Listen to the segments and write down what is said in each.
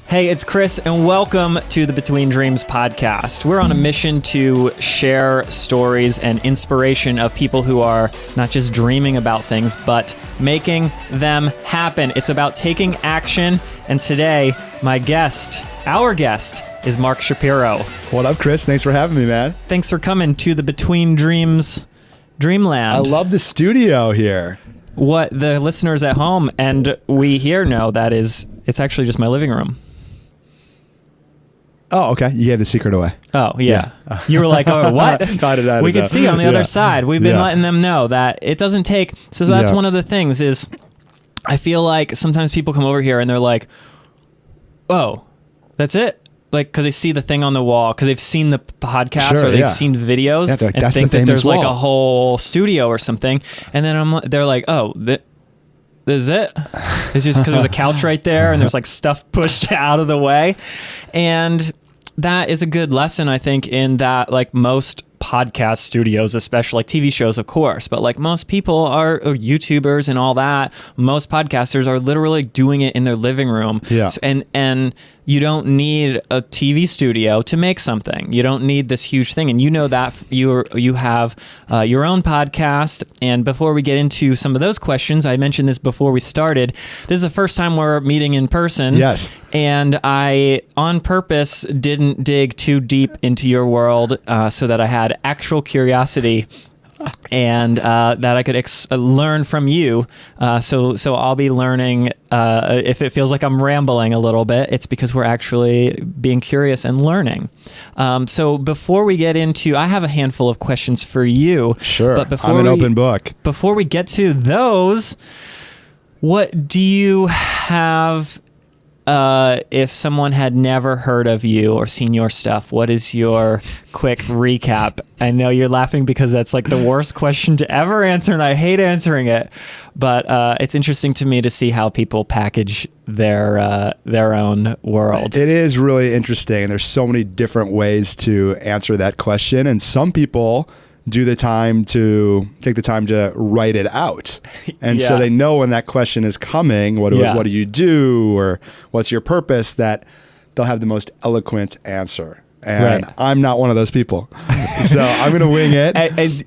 Hey, it's Chris, and welcome to the Between Dreams podcast. We're on a mission to share stories and inspiration of people who are not just dreaming about things, but making them happen. It's about taking action, and today, our guest, is Mark Shapiro. What up, Chris? Thanks for having me, man. Thanks for coming to the Between Dreams Dreamland. I love the studio here. What the listeners at home and we here know that it's actually just my living room. Oh, okay. You gave the secret away. Oh, yeah. You were like, oh, what? We could see on the other side. We've been letting them know that it doesn't take... So that's one of the things is I feel like sometimes people come over here and they're like, oh, that's it? Like, because they see the thing on the wall, because they've seen the podcast or they've seen videos like, and think that there's like a whole studio or something. And then they're like, oh, this is it? It's just because there's a couch right there and there's like stuff pushed out of the way. And that is a good lesson, I think, in that like most podcast studios, especially like TV shows, of course, but like most people are YouTubers and all that. Most podcasters are literally doing it in their living room. Yeah. And you don't need a TV studio to make something. You don't need this huge thing. And you know that you have your own podcast. And before we get into some of those questions, I mentioned this before we started. This is the first time we're meeting in person. Yes. And I, on purpose, didn't dig too deep into your world so that I had actual curiosity and that I could learn from you. So I'll be learning. If it feels like I'm rambling a little bit, it's because we're actually being curious and learning. So before we get into, I have a handful of questions for you. Sure, but before I'm an open book. Before we get to those, what do you have... if someone had never heard of you or seen your stuff, what is your quick recap? I know you're laughing because that's like the worst question to ever answer, and I hate answering it. But it's interesting to me to see how people package their own world. It is really interesting, and there's so many different ways to answer that question. And some people take the time to write it out. And so they know when that question is coming, what do you do, or what's your purpose, that they'll have the most eloquent answer. And I'm not one of those people. So I'm going to wing it.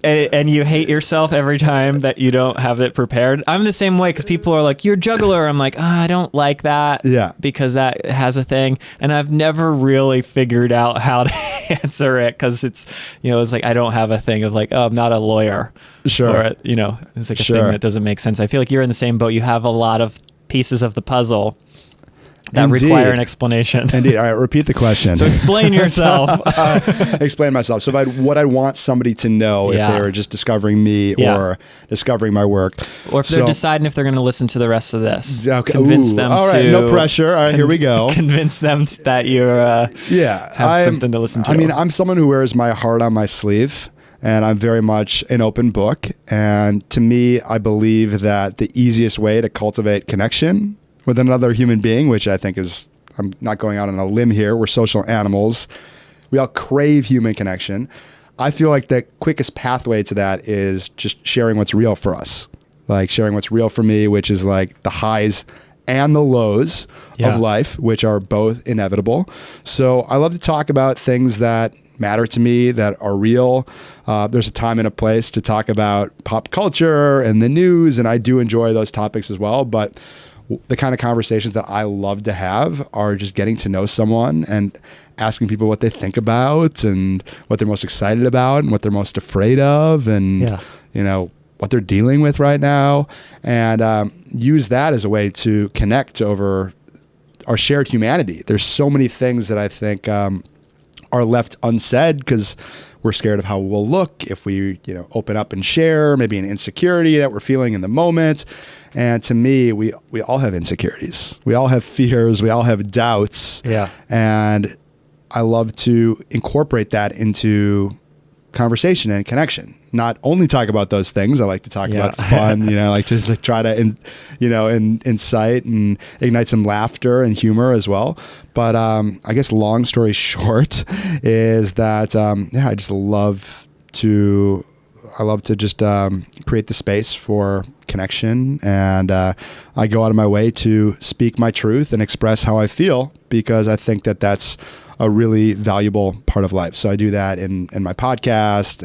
And you hate yourself every time that you don't have it prepared. I'm the same way because people are like, you're a juggler. I'm like, I don't like that because that has a thing. And I've never really figured out how to answer it because it's like I don't have a thing of like, oh, I'm not a lawyer. Sure. Or, it's like a thing that doesn't make sense. I feel like you're in the same boat. You have a lot of pieces of the puzzle that require an explanation. Indeed. All right, repeat the question. So explain yourself. Explain myself. So what I want somebody to know if they were just discovering me or discovering my work. Or if they're deciding if they're going to listen to the rest of this. Okay. Convince them all right, no pressure. All right, here we go. Convince them that you have something to listen to. I mean, I'm someone who wears my heart on my sleeve. And I'm very much an open book. And to me, I believe that the easiest way to cultivate connection with another human being, which I think is, I'm not going out on a limb here, we're social animals. We all crave human connection. I feel like the quickest pathway to that is just sharing what's real for us. Like sharing what's real for me, which is like the highs and the lows of life, which are both inevitable. So I love to talk about things that matter to me, that are real. There's a time and a place to talk about pop culture and the news, and I do enjoy those topics as well. But the kind of conversations that I love to have are just getting to know someone and asking people what they think about and what they're most excited about and what they're most afraid of and, what they're dealing with right now, and use that as a way to connect over our shared humanity. There's so many things that I think are left unsaid because we're scared of how we'll look if we, open up and share, maybe an insecurity that we're feeling in the moment. And to me, we all have insecurities. We all have fears. We all have doubts. Yeah. And I love to incorporate that into conversation and connection. Not only talk about those things. I like to talk about fun, I like to try to, incite and ignite some laughter and humor as well. But I guess long story short is that, I just love to I love to just create the space for connection, and I go out of my way to speak my truth and express how I feel, because I think that that's a really valuable part of life. So I do that in my podcast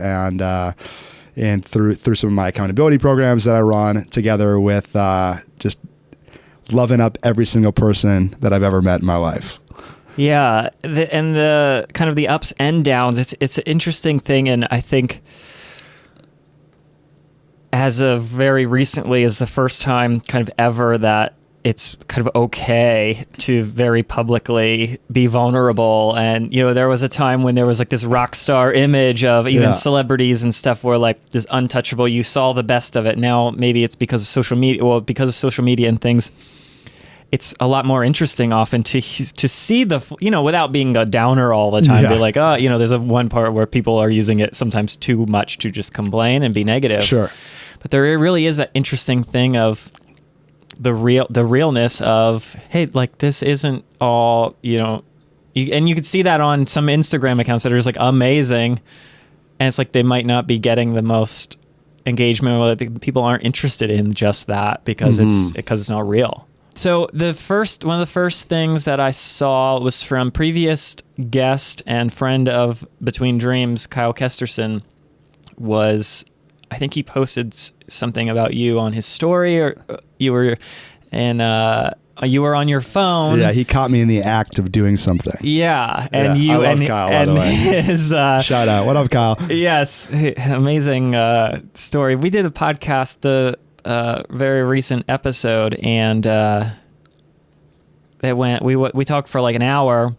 and through some of my accountability programs that I run, together with just loving up every single person that I've ever met in my life. Yeah, and the kind of the ups and downs. It's an interesting thing, and I think as of very recently is the first time kind of ever that it's kind of okay to very publicly be vulnerable. And, you know, there was a time when there was like this rock star image of even celebrities and stuff were like this untouchable. You saw the best of it. Now, maybe it's because of social media. Well, because of social media and things, it's a lot more interesting often to see the, you know, without being a downer all the time. Be like, oh, you know, there's one part where people are using it sometimes too much to just complain and be negative. Sure. But there really is that interesting thing of the realness of, hey, like this isn't all, you know, and you could see that on some Instagram accounts that are just like amazing, and it's like they might not be getting the most engagement, or people aren't interested in just that because it's not real. So one of the first things that I saw was from previous guest and friend of Between Dreams, Kyle Kesterson, was, I think he posted something about you on his story, or you were on your phone. Yeah, he caught me in the act of doing something. Yeah, and I love Kyle, by the way. His shout out. What up, Kyle? Yes, amazing story. We did a podcast, the very recent episode, and we talked for like an hour.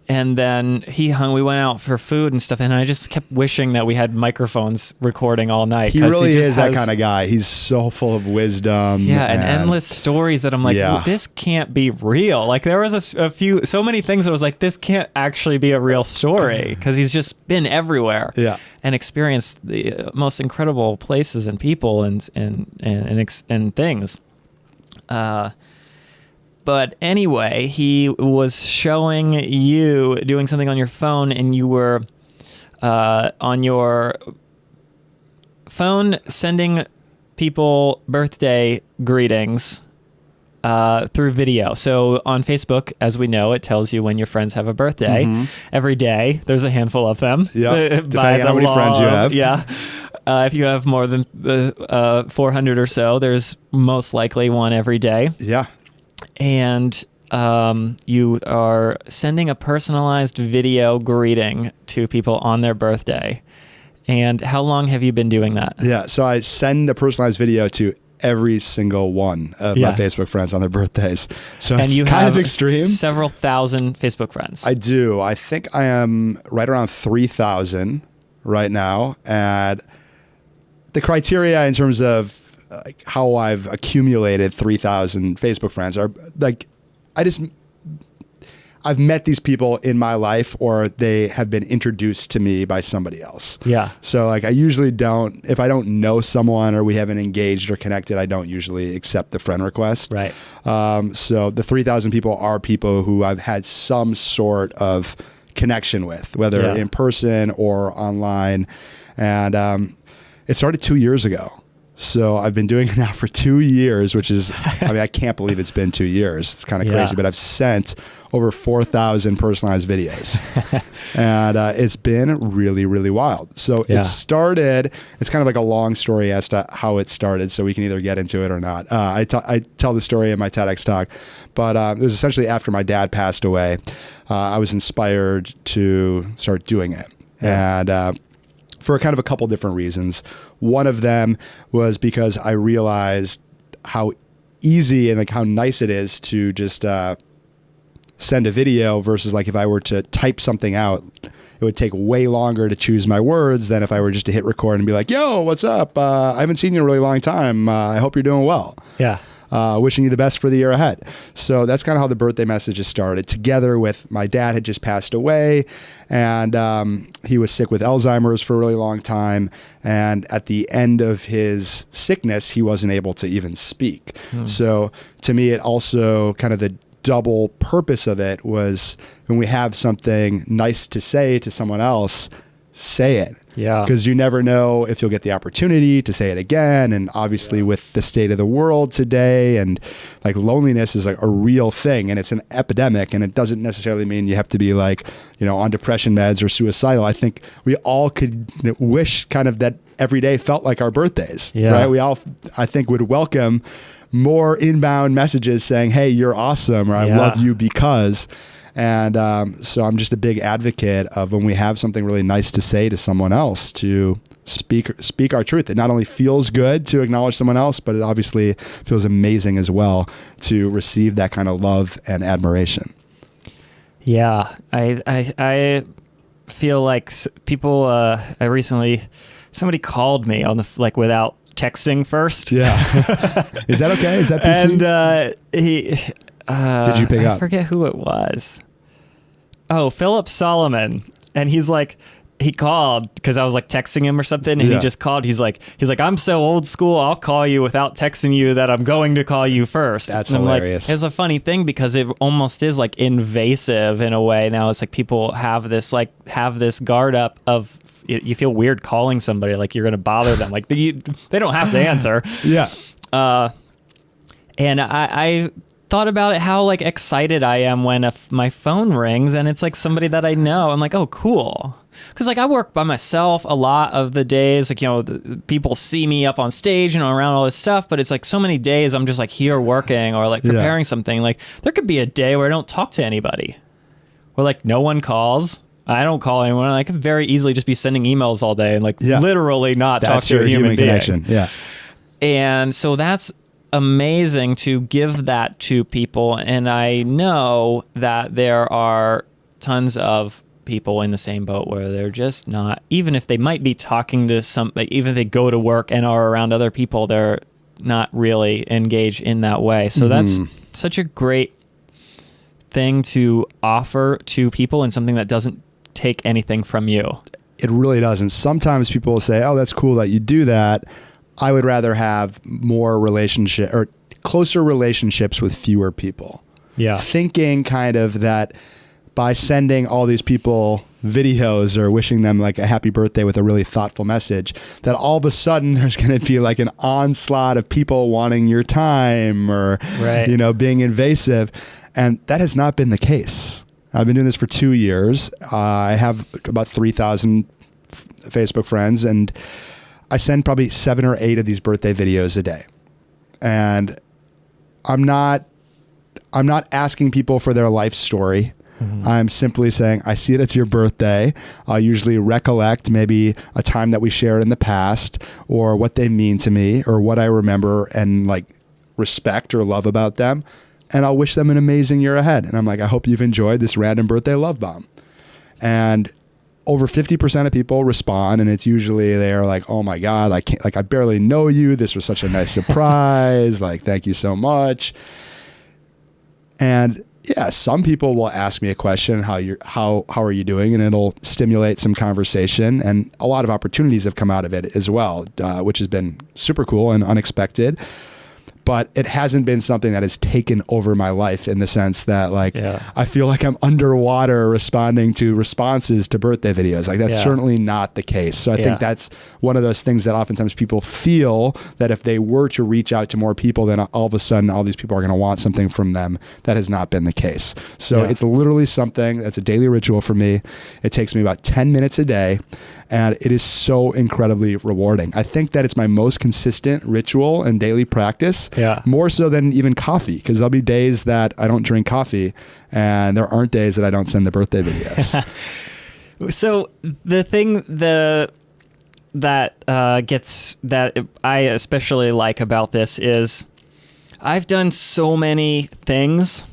And then we went out for food and stuff, and I just kept wishing that we had microphones recording all night. He really is that kind of guy. He's so full of wisdom. Yeah, and endless stories that I'm like, this can't be real. Like there was so many things that was like, this can't actually be a real story, because he's just been everywhere. Yeah. And experienced the most incredible places and people and things. But anyway, he was showing you doing something on your phone, and you were on your phone sending people birthday greetings through video. So on Facebook, as we know, it tells you when your friends have a birthday. Every day, there's a handful of them. Yeah, depending on how many friends you have. Yeah. If you have more than 400 or so, there's most likely one every day. Yeah. And you are sending a personalized video greeting to people on their birthday. And how long have you been doing that? Yeah, so I send a personalized video to every single one of my Facebook friends on their birthdays. So and it's you kind have of extreme. Several thousand Facebook friends. I do. I think I am right around 3,000 right now. And the criteria in terms of like how I've accumulated 3,000 Facebook friends are like, I've met these people in my life, or they have been introduced to me by somebody else. Yeah. So like I usually don't, if I don't know someone or we haven't engaged or connected, I don't usually accept the friend request. Right. So the 3,000 people are people who I've had some sort of connection with, whether in person or online. And it started 2 years ago. So I've been doing it now for 2 years, which is, I mean, I can't believe it's been 2 years. It's kind of crazy, but I've sent over 4,000 personalized videos, and it's been really, really wild. So it started, it's kind of like a long story as to how it started, so we can either get into it or not. I tell the story in my TEDx talk, but it was essentially after my dad passed away, I was inspired to start doing it. And for kind of a couple different reasons. One of them was because I realized how easy and like how nice it is to just send a video versus like if I were to type something out, it would take way longer to choose my words than if I were just to hit record and be like, yo, what's up? I haven't seen you in a really long time. I hope you're doing well. Yeah. Wishing you the best for the year ahead. So that's kind of how the birthday messages started, together with my dad had just passed away, and he was sick with Alzheimer's for a really long time. And at the end of his sickness, he wasn't able to even speak. So to me, it also kind of the double purpose of it was when we have something nice to say to someone else, say it. Yeah. Because you never know if you'll get the opportunity to say it again. And obviously with the state of the world today, and like loneliness is like a real thing, and it's an epidemic, and it doesn't necessarily mean you have to be like, on depression meds or suicidal. I think we all could wish kind of that every day felt like our birthdays, right? We all, I think, would welcome more inbound messages saying, hey, you're awesome, or I love you because. And so I'm just a big advocate of when we have something really nice to say to someone else, to speak our truth. It not only feels good to acknowledge someone else, but it obviously feels amazing as well to receive that kind of love and admiration. Yeah, I feel like people. I recently, somebody called me on the without texting first. Yeah, is that okay? Is that PC? And he. Did you pick up? I forget who it was. Oh, Philip Solomon. And he's like, he called because I was like texting him or something, and he just called. He's like, I'm so old school. I'll call you without texting you that I'm going to call you first. That's and hilarious. It's a funny thing because it almost is like invasive in a way. Now it's like people have this guard up of, you feel weird calling somebody, like you're going to bother them. Like they don't have to answer. Yeah. And I thought about it, how like excited I am when my phone rings and it's like somebody that I know. I'm like, oh, cool. Because like I work by myself a lot of the days, like, people see me up on stage, around all this stuff, but it's like so many days I'm just like here working or like preparing something. Like there could be a day where I don't talk to anybody, or like no one calls. I don't call anyone. I could very easily just be sending emails all day and like literally not talk to a human being. Connection. Yeah. And so that's amazing to give that to people. And I know that there are tons of people in the same boat where they're just not, even if they might be talking to even if they go to work and are around other people, they're not really engaged in that way. So that's such a great thing to offer to people, and something that doesn't take anything from you. It really doesn't. Sometimes people will say, oh, that's cool that you do that. I would rather have more closer relationships with fewer people. Yeah. Thinking kind of that by sending all these people videos or wishing them like a happy birthday with a really thoughtful message, that all of a sudden there's going to be like an onslaught of people wanting your time or, being invasive. And that has not been the case. I've been doing this for 2 years. I have about 3,000 Facebook friends, and I send probably 7 or 8 of these birthday videos a day. And I'm not asking people for their life story. I'm simply saying, I see it, it's your birthday. I'll usually recollect maybe a time that we shared in the past, or what they mean to me, or what I remember and like respect or love about them. And I'll wish them an amazing year ahead. And I'm like, I hope you've enjoyed this random birthday love bomb. And over 50% of people respond, and it's usually they're like, oh my God, I barely know you. This was such a nice surprise. Like, thank you so much. And yeah, some people will ask me a question, how are you doing? And it'll stimulate some conversation, and a lot of opportunities have come out of it as well, which has been super cool and unexpected. But it hasn't been something that has taken over my life in the sense that I feel like I'm underwater responding to responses to birthday videos. Like that's certainly not the case. So I think that's one of those things that oftentimes people feel that if they were to reach out to more people, then all of a sudden all these people are going to want something from them. That has not been the case. So it's literally something that's a daily ritual for me. It takes me about 10 minutes a day, and it is so incredibly rewarding. I think that it's my most consistent ritual and daily practice. Yeah. More so than even coffee, because there'll be days that I don't drink coffee, and there aren't days that I don't send the birthday videos. So the thing that I especially like about this is I've done so many things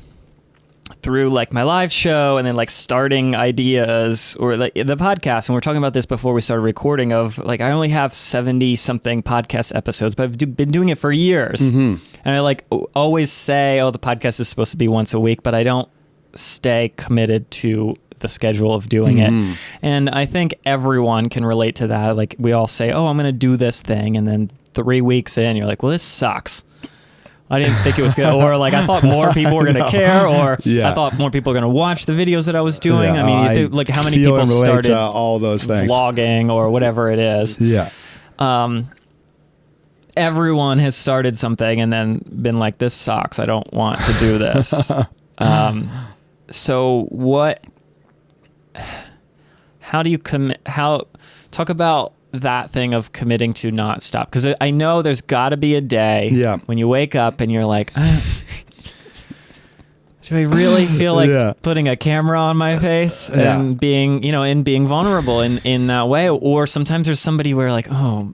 through like my live show, and then like starting ideas, or like the podcast. And we're talking about this before we started recording, of like, I only have 70 something podcast episodes, but I've been doing it for years. And I like always say, oh, the podcast is supposed to be once a week, but I don't stay committed to the schedule of doing it. And I think everyone can relate to that. Like we all say, oh, I'm going to do this thing. And then 3 weeks in, you're like, well, this sucks. I didn't think it was good, or like I thought more people were gonna care, or I thought more people were gonna watch the videos that I was doing. I mean, like how many people started all those things, vlogging or whatever it is. Yeah. Everyone has started something and then been like, "This sucks. I don't want to do this." So what? How do you commit? Talk about that thing of committing to not stop, because I know there's got to be a day when you wake up and you're like, do I really feel like putting a camera on my face and being, and being vulnerable in that way? Or sometimes there's somebody where like, oh,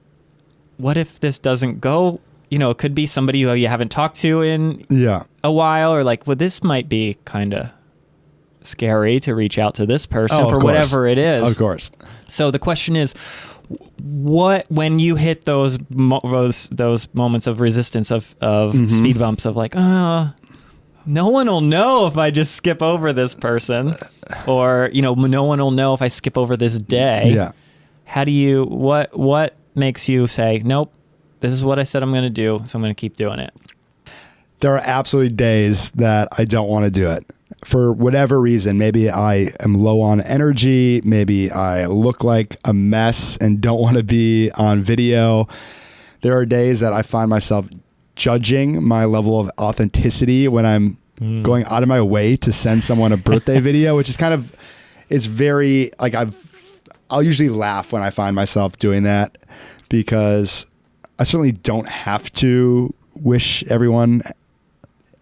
what if this doesn't go? It could be somebody who you haven't talked to in a while, or like, well, this might be kind of scary to reach out to this person for whatever it is. Of course. So the question is, when you hit those moments of resistance of speed bumps of like, no one will know if I just skip over this person, or no one will know if I skip over this day. How do you what makes you say, nope, this is what I said I'm going to do, so I'm going to keep doing it? There are absolutely days that I don't want to do it. For whatever reason, maybe I am low on energy, maybe I look like a mess and don't want to be on video. There are days that I find myself judging my level of authenticity when I'm going out of my way to send someone a birthday video, which is it's very, like, I'll usually laugh when I find myself doing that, because I certainly don't have to wish everyone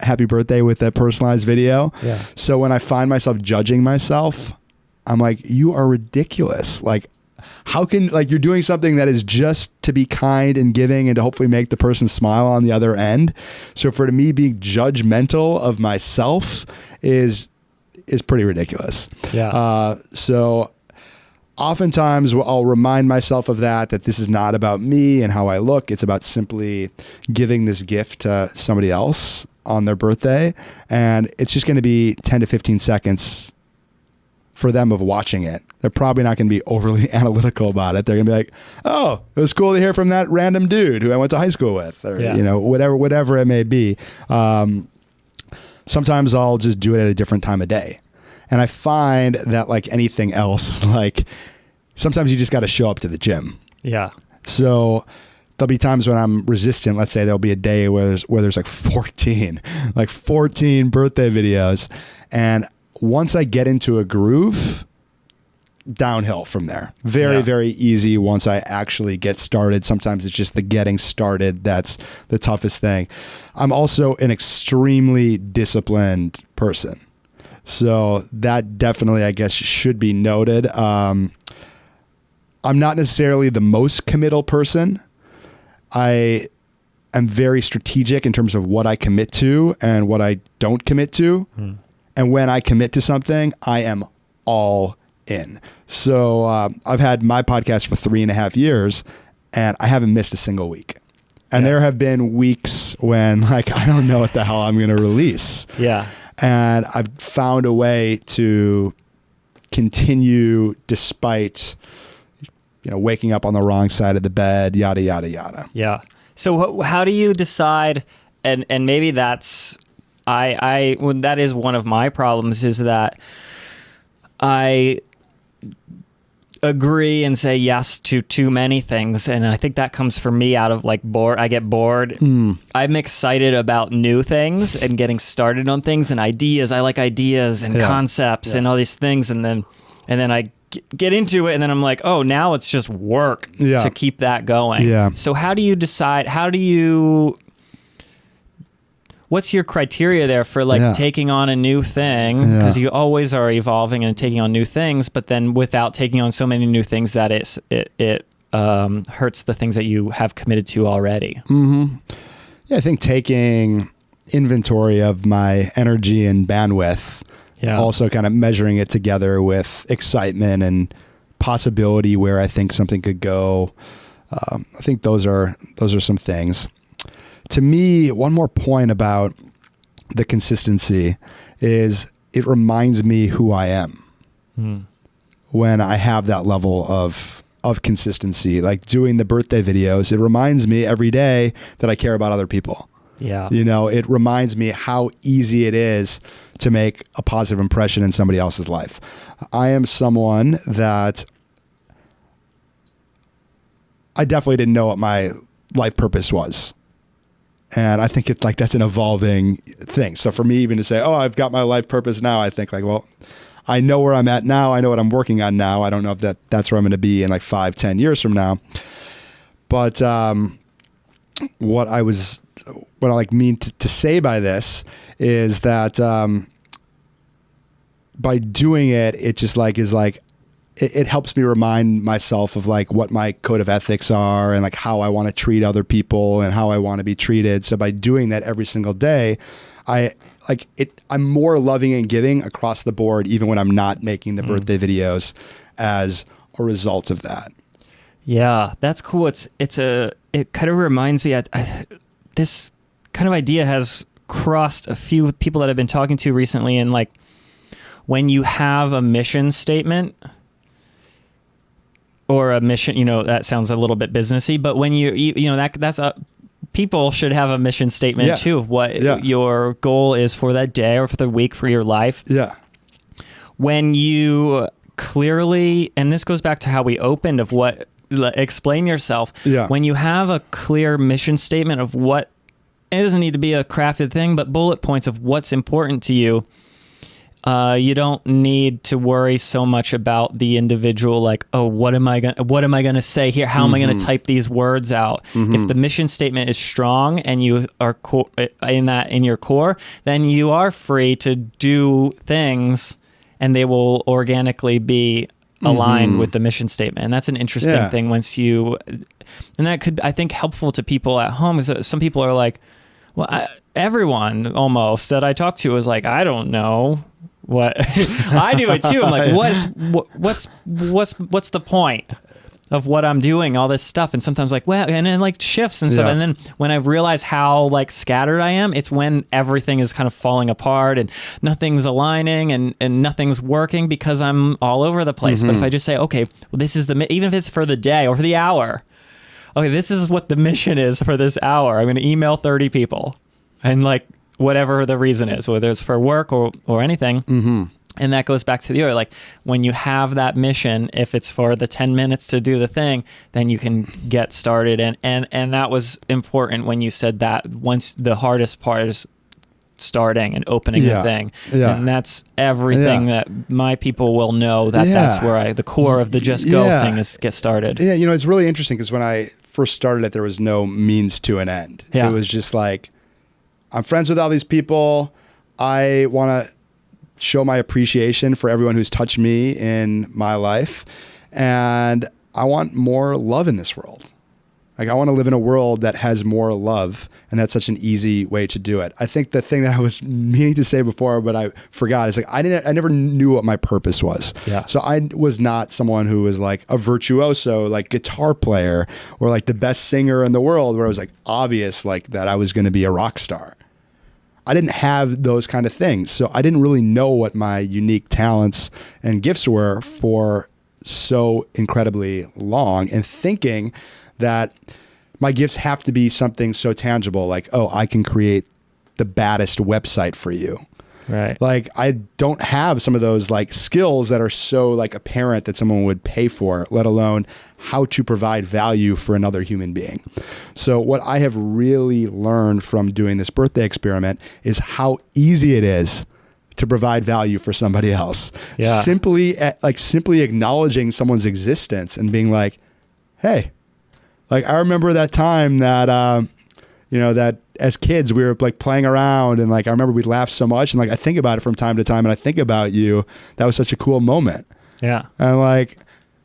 happy birthday with a personalized video. So when I find myself judging myself, I'm like, you are ridiculous. Like, how can, like, you're doing something that is just to be kind and giving and to hopefully make the person smile on the other end. So for me, being judgmental of myself is pretty ridiculous. So oftentimes I'll remind myself of that this is not about me and how I look. It's about simply giving this gift to somebody else on their birthday. And it's just going to be 10 to 15 seconds for them of watching it. They're probably not going to be overly analytical about it. They're going to be like, oh, it was cool to hear from that random dude who I went to high school with, or, whatever it may be. Sometimes I'll just do it at a different time of day. And I find that, like anything else, like sometimes you just got to show up to the gym. So there'll be times when I'm resistant. Let's say there'll be a day where there's like 14 birthday videos. And once I get into a groove, downhill from there. Very, very easy once I actually get started. Sometimes it's just the getting started that's the toughest thing. I'm also an extremely disciplined person. So that definitely, I guess, should be noted. I'm not necessarily the most committal person. I am very strategic in terms of what I commit to and what I don't commit to. And when I commit to something, I am all in. So I've had my podcast for 3.5 years and I haven't missed a single week. And there have been weeks when, like, I don't know what the hell I'm going to release. And I've found a way to continue despite, waking up on the wrong side of the bed, yada, yada, yada. So how do you decide, and maybe that's, that is one of my problems, is that I agree and say yes to too many things, and I think that comes for me out of like bored. I get bored. I'm excited about new things and getting started on things and ideas. I like ideas and concepts and all these things, and then I get into it, and then I'm like, oh, now it's just work to keep that going. So how do you decide? What's your criteria there for like taking on a new thing? Because you always are evolving and taking on new things, but then without taking on so many new things that it hurts the things that you have committed to already. I think taking inventory of my energy and bandwidth, also kind of measuring it together with excitement and possibility where I think something could go. I think those are some things. To me, one more point about the consistency is it reminds me who I am when I have that level of consistency. Like doing the birthday videos, it reminds me every day that I care about other people. Yeah. You know, it reminds me how easy it is to make a positive impression in somebody else's life. I am someone that I definitely didn't know what my life purpose was. And I think that's an evolving thing. So for me even to say, oh, I've got my life purpose now, I think like, well, I know where I'm at now. I know what I'm working on now. I don't know if that's where I'm going to be in like 5-10 years from now. But what I mean to say by this is that by doing it, it just like is like, it helps me remind myself of like what my code of ethics are and like how I want to treat other people and how I want to be treated. So by doing that every single day, I'm more loving and giving across the board, even when I'm not making the birthday videos as a result of that. Yeah, that's cool. It kind of reminds me this kind of idea has crossed a few people that I've been talking to recently. And like when you have a mission statement, or a mission, you know, that sounds a little bit businessy, but when people should have a mission statement too, of what your goal is for that day or for the week, for your life. Yeah. When you clearly, and this goes back to how we opened of explain yourself. Yeah. When you have a clear mission statement of what, it doesn't need to be a crafted thing, but bullet points of what's important to you. You don't need to worry so much about the individual, like, oh, what am I going to say here? How am I going to type these words out? If the mission statement is strong and you are in your core, then you are free to do things and they will organically be aligned with the mission statement. And that's an interesting thing and that could, I think, helpful to people at home is that some people are like, well, everyone almost that I talk to is like, I don't know what I do it too. I'm like, what's the point of what I'm doing, all this stuff? And sometimes like, well, and then like shifts and stuff. And then when I realize how like scattered I am, it's when everything is kind of falling apart and nothing's aligning and nothing's working because I'm all over the place. But if I just say, okay, well, this is even if it's for the day or for the hour, okay, this is what the mission is for this hour. I'm going to email 30 people and like, whatever the reason is, whether it's for work or anything. And that goes back to the other, like when you have that mission, if it's for the 10 minutes to do the thing, then you can get started. And that was important when you said that once the hardest part is starting and opening the thing. Yeah. And that's everything that my people will know that's where the core of the Just Go thing is get started. Yeah. You know, it's really interesting because when I first started it, there was no means to an end. Yeah. It was just like, I'm friends with all these people. I want to show my appreciation for everyone who's touched me in my life. And I want more love in this world. Like I want to live in a world that has more love. And that's such an easy way to do it. I think the thing that I was meaning to say before, but I forgot, is like, I never knew what my purpose was. Yeah. So I was not someone who was like a virtuoso, like guitar player or like the best singer in the world where it was like obvious like that I was going to be a rock star. I didn't have those kind of things. So I didn't really know what my unique talents and gifts were for so incredibly long, and thinking that my gifts have to be something so tangible, like, oh, I can create the baddest website for you. Right. Like I don't have some of those like skills that are so like apparent that someone would pay for, let alone how to provide value for another human being. So what I have really learned from doing this birthday experiment is how easy it is to provide value for somebody else. Yeah. Simply acknowledging someone's existence and being like, hey, like I remember that time that, that as kids we were like playing around and like I remember we laughed so much and like I think about it from time to time and I think about you. That was such a cool moment. Yeah. And like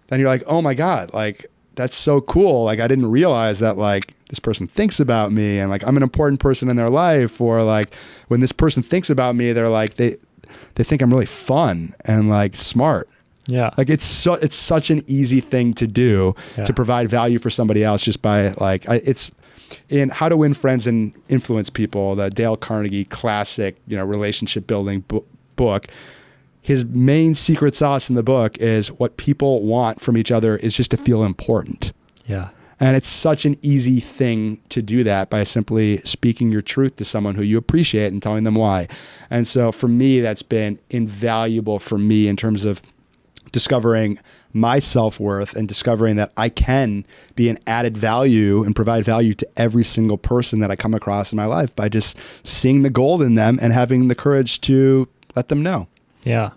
then you're like, oh my God, like that's so cool. Like I didn't realize that like this person thinks about me and like I'm an important person in their life, or like when this person thinks about me, they're like they think I'm really fun and like smart. Yeah. Like it's such an easy thing to do to provide value for somebody else just by like it's in How to Win Friends and Influence People, the Dale Carnegie classic, relationship building book. His main secret sauce in the book is what people want from each other is just to feel important. Yeah. And it's such an easy thing to do that by simply speaking your truth to someone who you appreciate and telling them why. And so for me, that's been invaluable for me in terms of discovering my self-worth and discovering that I can be an added value and provide value to every single person that I come across in my life by just seeing the gold in them and having the courage to let them know. Yeah.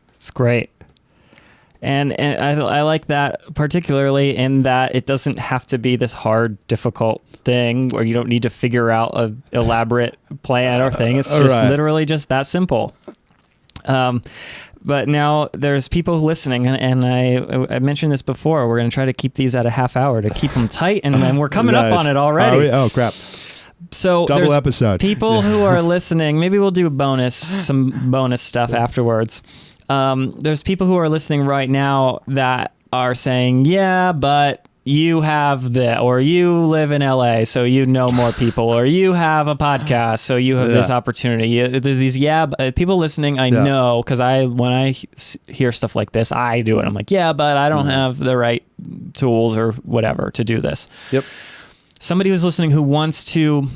It's great. And I like that particularly in that it doesn't have to be this hard, difficult thing where you don't need to figure out an elaborate plan or thing. It's just literally just that simple. But now there's people listening, and I mentioned this before. We're going to try to keep these at a half hour to keep them tight, and we're coming up on it already. Oh, crap. So double episode. People who are listening, maybe we'll do some bonus stuff afterwards. There's people who are listening right now that are saying, yeah, but you have or you live in LA, so you know more people, or you have a podcast, so you have this opportunity. These people listening, I know, because when I hear stuff like this, I do it. I'm like, yeah, but I don't have the right tools or whatever to do this. Yep. Somebody who's listening who wants to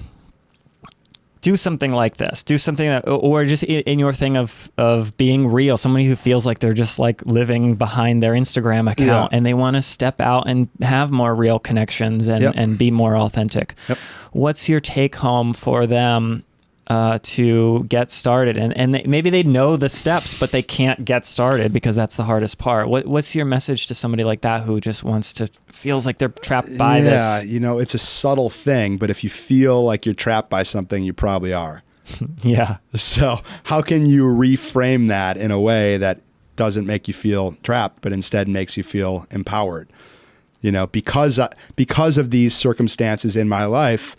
do something like this, do something that, or just in your thing of being real, somebody who feels like they're just like living behind their Instagram account and they want to step out and have more real connections and be more authentic. Yep. What's your take home for them to get started? And maybe they know the steps, but they can't get started because that's the hardest part. What's your message to somebody like that who just feels like they're trapped by this? Yeah, it's a subtle thing, but if you feel like you're trapped by something, you probably are. Yeah. So how can you reframe that in a way that doesn't make you feel trapped, but instead makes you feel empowered? Because of these circumstances in my life,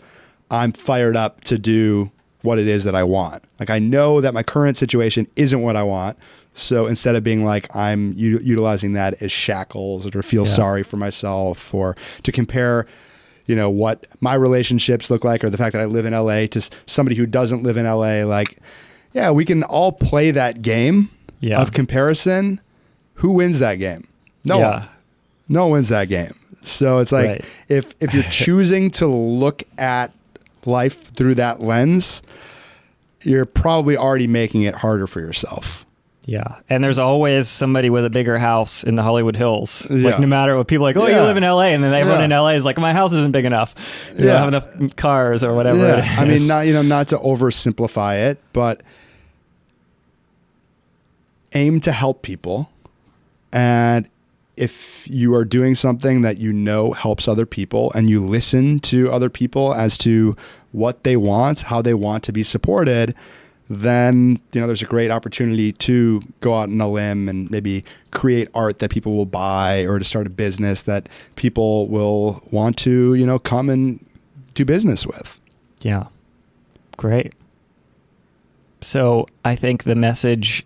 I'm fired up to do what it is that I want. Like, I know that my current situation isn't what I want. So instead of being like, I'm utilizing that as shackles or to feel sorry for myself or to compare, what my relationships look like or the fact that I live in LA to somebody who doesn't live in LA, like, yeah, we can all play that game of comparison. Who wins that game? No one. No one wins that game. So it's like, if you're choosing to look at life through that lens, you're probably already making it harder for yourself. Yeah. And there's always somebody with a bigger house in the Hollywood Hills. Like, no matter what, people are like, oh, you live in LA. And then everyone in LA is like, my house isn't big enough. You don't have enough cars or whatever it is. I mean, not to oversimplify it, but aim to help people. And if you are doing something that helps other people and you listen to other people as to what they want, how they want to be supported, then, there's a great opportunity to go out on a limb and maybe create art that people will buy or to start a business that people will want to, come and do business with. Yeah. Great. So I think the message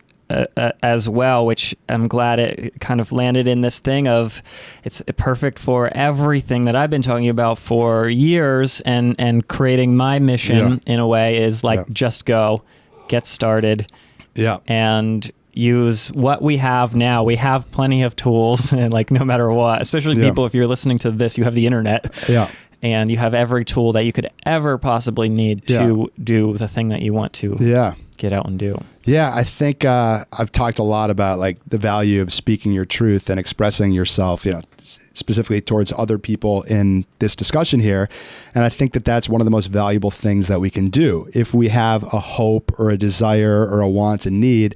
as well, which I'm glad it kind of landed in this thing of it's perfect for everything that I've been talking about for years and creating my mission in a way is like, just go, get started and use what we have now. We have plenty of tools and like no matter what, especially people, if you're listening to this, you have the internet and you have every tool that you could ever possibly need to do the thing that you want to get out and do. Yeah, I think I've talked a lot about like the value of speaking your truth and expressing yourself, specifically towards other people in this discussion here. And I think that that's one of the most valuable things that we can do. If we have a hope or a desire or a want and need,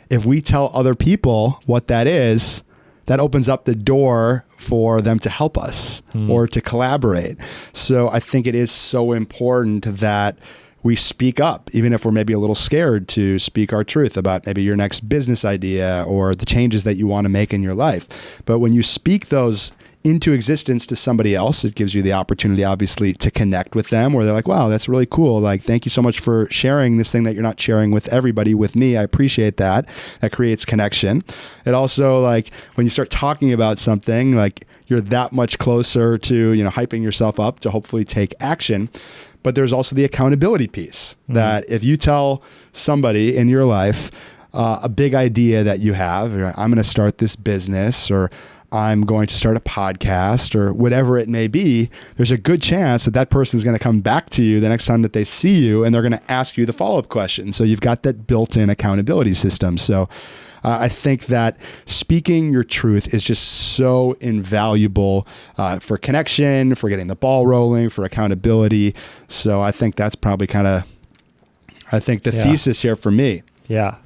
if we tell other people what that is, that opens up the door for them to help us or to collaborate. So I think it is so important that we speak up, even if we're maybe a little scared to speak our truth about maybe your next business idea or the changes that you want to make in your life. But when you speak those into existence to somebody else, it gives you the opportunity, obviously, to connect with them where they're like, wow, that's really cool. Like, thank you so much for sharing this thing that you're not sharing with everybody, with me. I appreciate that. That creates connection. It also, like, when you start talking about something, like, you're that much closer to, hyping yourself up to hopefully take action. But there's also the accountability piece that if you tell somebody in your life a big idea that you have, I'm going to start this business, or I'm going to start a podcast or whatever it may be, there's a good chance that that person is going to come back to you the next time that they see you, and they're going to ask you the follow-up question. So you've got that built-in accountability system. So I think that speaking your truth is just so invaluable for connection, for getting the ball rolling, for accountability. So I think that's probably the thesis here for me. Yeah.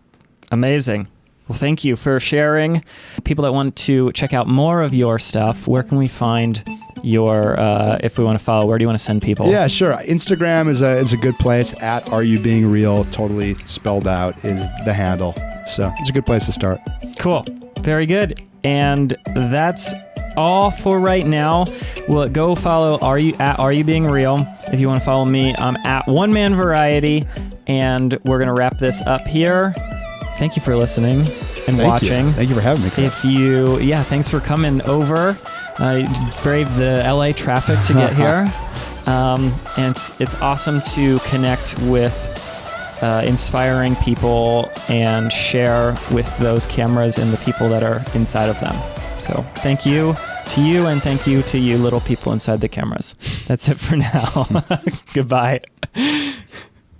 Amazing. Well, thank you for sharing. People that want to check out more of your stuff, where can we find your, if we want to follow, where do you want to send people? Yeah, sure. Instagram is a good place. At Are You Being Real, totally spelled out, is the handle. So it's a good place to start. Cool. Very good. And that's all for right now. Well, go follow Are You Being Real. If you want to follow me, I'm at One Man Variety, and we're going to wrap this up here. Thank you for listening and watching. Thank you for having me, Chris. It's you. Yeah, thanks for coming over. Braved the LA traffic to get here. And it's awesome to connect with inspiring people and share with those cameras and the people that are inside of them. So thank you to you, and thank you to you little people inside the cameras. That's it for now. Goodbye.